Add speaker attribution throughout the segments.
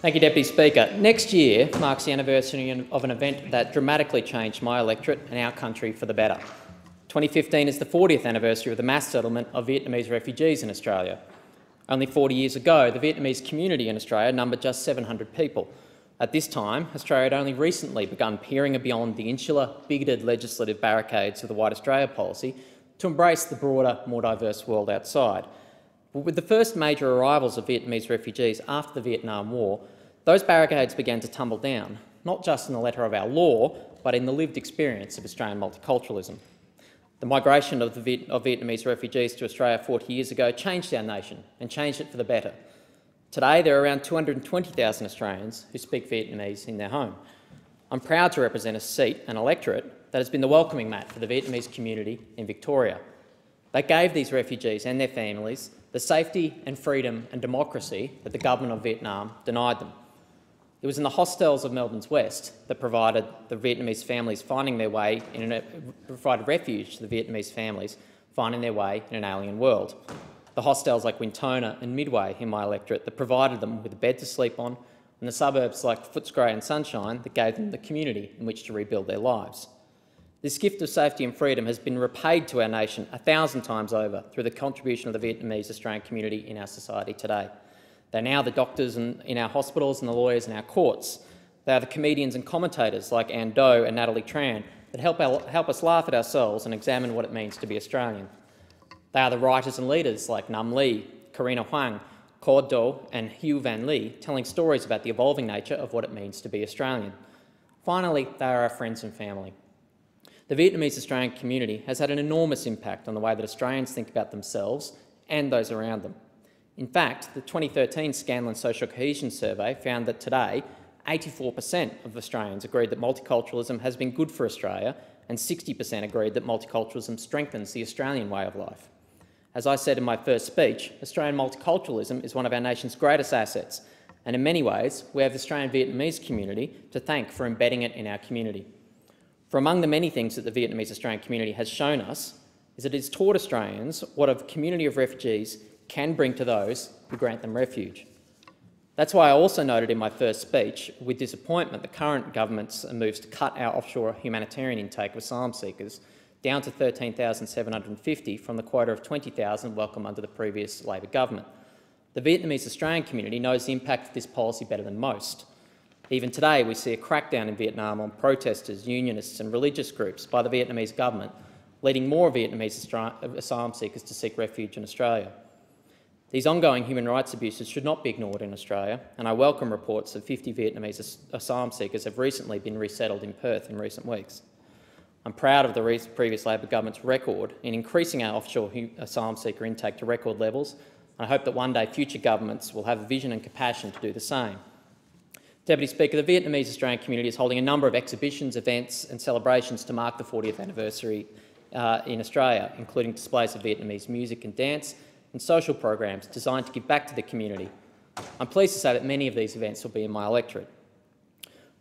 Speaker 1: Thank you, Deputy Speaker. Next year marks the anniversary of an event that dramatically changed my electorate and our country for the better. 2015 is the 40th anniversary of the mass settlement of Vietnamese refugees in Australia. Only 40 years ago, the Vietnamese community in Australia numbered just 700 people. At this time, Australia had only recently begun peering beyond the insular, bigoted legislative barricades of the White Australia policy to embrace the broader, more diverse world outside. But with the first major arrivals of Vietnamese refugees after the Vietnam War, those barricades began to tumble down, not just in the letter of our law, but in the lived experience of Australian multiculturalism. The migration of Vietnamese refugees to Australia 40 years ago changed our nation and changed it for the better. Today, there are around 220,000 Australians who speak Vietnamese in their home. I'm proud to represent a seat, an electorate, that has been the welcoming mat for the Vietnamese community in Victoria. They gave these refugees and their families the safety and freedom and democracy that the government of Vietnam denied them. It was in the hostels of Melbourne's West that provided the Vietnamese families finding their way provided refuge to the Vietnamese families finding their way in an alien world. The hostels like Wintona and Midway in my electorate that provided them with a bed to sleep on, and the suburbs like Footscray and Sunshine that gave them the community in which to rebuild their lives. This gift of safety and freedom has been repaid to our nation 1,000 times over through the contribution of the Vietnamese Australian community in our society today. They're now the doctors in our hospitals and the lawyers in our courts. They are the comedians and commentators like Ann Doe and Natalie Tran that help us laugh at ourselves and examine what it means to be Australian. They are the writers and leaders like Nam Le, Karina Huang, Cord Do and Hugh Van Lee telling stories about the evolving nature of what it means to be Australian. Finally, they are our friends and family. The Vietnamese Australian community has had an enormous impact on the way that Australians think about themselves and those around them. In fact, the 2013 Scanlon Social Cohesion Survey found that today 84% of Australians agreed that multiculturalism has been good for Australia and 60% agreed that multiculturalism strengthens the Australian way of life. As I said in my first speech, Australian multiculturalism is one of our nation's greatest assets, and in many ways we have the Australian Vietnamese community to thank for embedding it in our community. For among the many things that the Vietnamese Australian community has shown us is that it has taught Australians what a community of refugees can bring to those who grant them refuge. That's why I also noted in my first speech with disappointment the current government's moves to cut our offshore humanitarian intake of asylum seekers down to 13,750 from the quota of 20,000 welcomed under the previous Labor government. The Vietnamese Australian community knows the impact of this policy better than most. Even today, we see a crackdown in Vietnam on protesters, unionists and religious groups by the Vietnamese government, leading more Vietnamese asylum seekers to seek refuge in Australia. These ongoing human rights abuses should not be ignored in Australia, and I welcome reports that 50 Vietnamese asylum seekers have recently been resettled in Perth in recent weeks. I'm proud of the previous Labor government's record in increasing our offshore asylum seeker intake to record levels, and I hope that one day future governments will have the vision and compassion to do the same. Deputy Speaker, the Vietnamese Australian community is holding a number of exhibitions, events and celebrations to mark the 40th anniversary in Australia, including displays of Vietnamese music and dance and social programs designed to give back to the community. I'm pleased to say that many of these events will be in my electorate.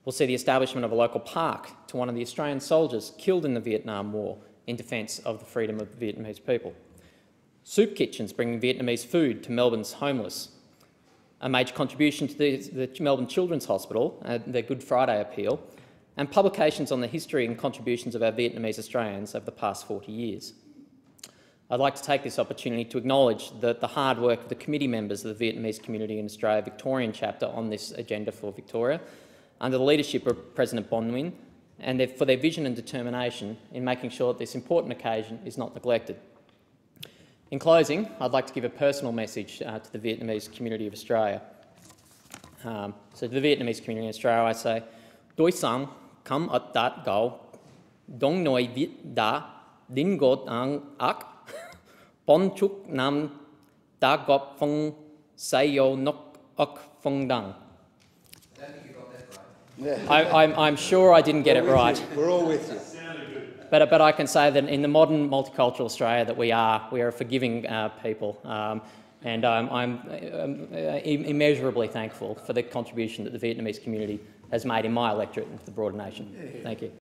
Speaker 1: We'll see the establishment of a local park to honour the Australian soldiers killed in the Vietnam War in defence of the freedom of the Vietnamese people. Soup kitchens bringing Vietnamese food to Melbourne's homeless. A major contribution to the Melbourne Children's Hospital, their Good Friday appeal, and publications on the history and contributions of our Vietnamese Australians over the past 40 years. I'd like to take this opportunity to acknowledge the hard work of the committee members of the Vietnamese community in Australia Victorian chapter on this agenda for Victoria, under the leadership of President Bon Nguyen, and for their vision and determination in making sure that this important occasion is not neglected. In closing, I'd like to give a personal message to the Vietnamese community of Australia. So to the Vietnamese community in Australia, I say, Tôi sang come at that go, dong noi Viet da, din got ang ak, bon chuk nam da got phong say yo nok ok phong dang.
Speaker 2: I don't think you got that right.
Speaker 1: I'm sure I didn't get it right.
Speaker 2: We're all with you.
Speaker 1: But I can say that in the modern multicultural Australia that we are a forgiving people, and I'm immeasurably thankful for the contribution that the Vietnamese community has made in my electorate and for the broader nation. Thank you.